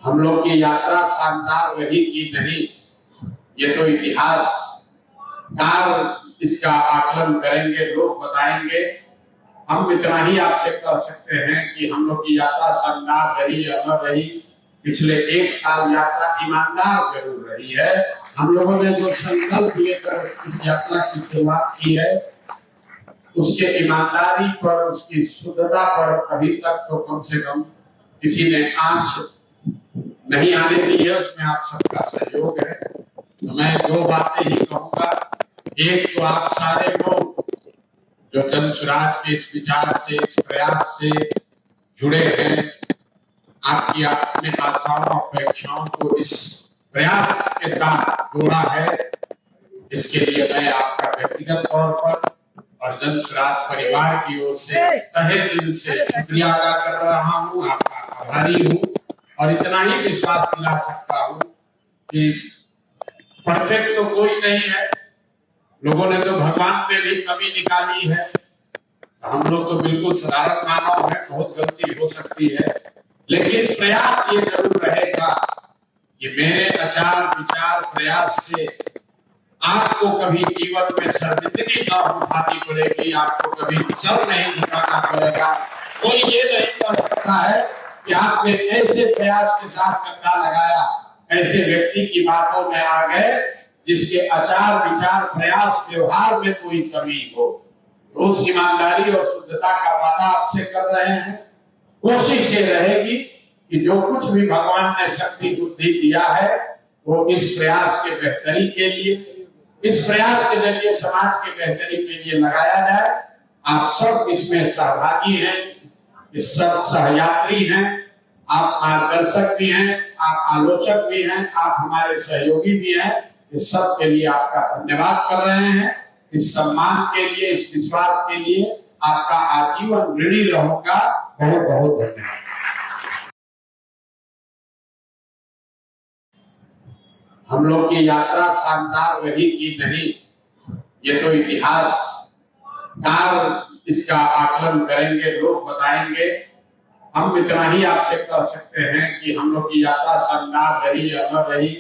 हम लोग की यात्रा शानदार रही कि नहीं, ये तो इतिहासकार इसका आकलन करेंगे, लोग बताएंगे। हम इतना ही आपसे कह सकते हैं कि हम लोग की यात्रा शानदार रही या न रही, पिछले 1 साल यात्रा ईमानदार जरूर रही है। हम लोगों ने जो संकल्प लेकर इस यात्रा की शुरुआत की है, उसके ईमानदारी पर, उसकी शुद्धता पर अभी तक तो कम से कम किसी ने आंच नहीं आने दी है। उसमें आप सबका सहयोग है। तो मैं 2 बातें ही कहूंगा। एक तो आप सारे लोग जो जन स्वराज के इस विचार से, इस प्रयास से जुड़े हैं, आपकी अपने आशाओं अपेक्षाओं को इस प्रयास के साथ जोड़ा है, इसके लिए मैं आपका व्यक्तिगत तौर पर और जन स्वराज परिवार की ओर से तहे दिल से शुक्रिया अदा कर रहा हूँ, आपका आभारी हूँ। और इतना ही विश्वास दिला सकता हूँ कि परफेक्ट तो कोई नहीं है, लोगों ने तो भगवान में भी कमी निकाली है। हम लोग तो बिल्कुल साधारण मानव हैं, बहुत गलती हो सकती है, लेकिन प्रयास ये जरूर रहेगा कि मेरे आचार विचार प्रयास से आपको कभी जीवन में शर्मिंदगी ना उठानी पड़ेगी, आपको कभी सर नहीं झुकाना पड़ेगा। कोई ये नहीं कह सकता है कि आपने ऐसे प्रयास के साथ कंधा लगाया, ऐसे व्यक्ति की बातों में आ गए जिसके आचार विचार प्रयास व्यवहार में कोई कमी हो। तो उस ईमानदारी और शुद्धता का वादा आपसे कर रहे हैं। कोशिश ये रहेगी कि जो कुछ भी भगवान ने शक्ति बुद्धि दिया है, वो इस प्रयास के बेहतरी के लिए, इस प्रयास के जरिए समाज के बेहतरी के लिए लगाया जाए। आप सब इसमें सहभागी हैं, इस सब सहयात्री हैं, आप मार्गदर्शक भी हैं, आप आलोचक भी हैं, आप हमारे सहयोगी भी हैं। इस सब के लिए आपका धन्यवाद कर रहे हैं। इस सम्मान के लिए, इस विश्वास के लिए आपका आजीवन ऋणी रहूंगा। बहुत बहुत धन्यवाद। हम लोग की यात्रा शानदार रही कि नहीं, ये तो इतिहासकार इसका आकलन करेंगे, लोग बताएंगे। हम इतना ही आपसे कह सकते हैं कि हम लोग की यात्रा शानदार रही या न रही,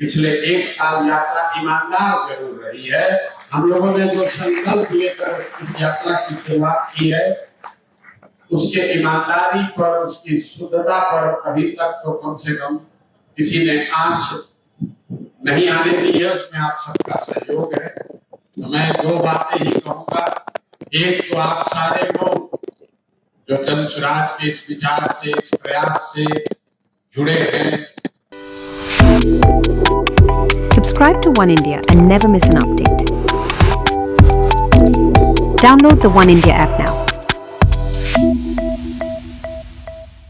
पिछले 1 साल यात्रा ईमानदार जरूर रही है। हम लोगों ने जो संकल्प लेकर इस यात्रा की शुरुआत की है, उसके ईमानदारी पर, उसकी शुद्धता पर अभी तक तो कम से कम किसी ने आंच नहीं आने दी है। उसमें आप सबका सहयोग है। तो मैं 2 बातें ही कहूंगा। एक तो आप सारे लोग जो जन स्वराज के इस विचार से, इस प्रयास से जुड़े हैं। Subscribe to One India and never miss an update. Download the One India app now.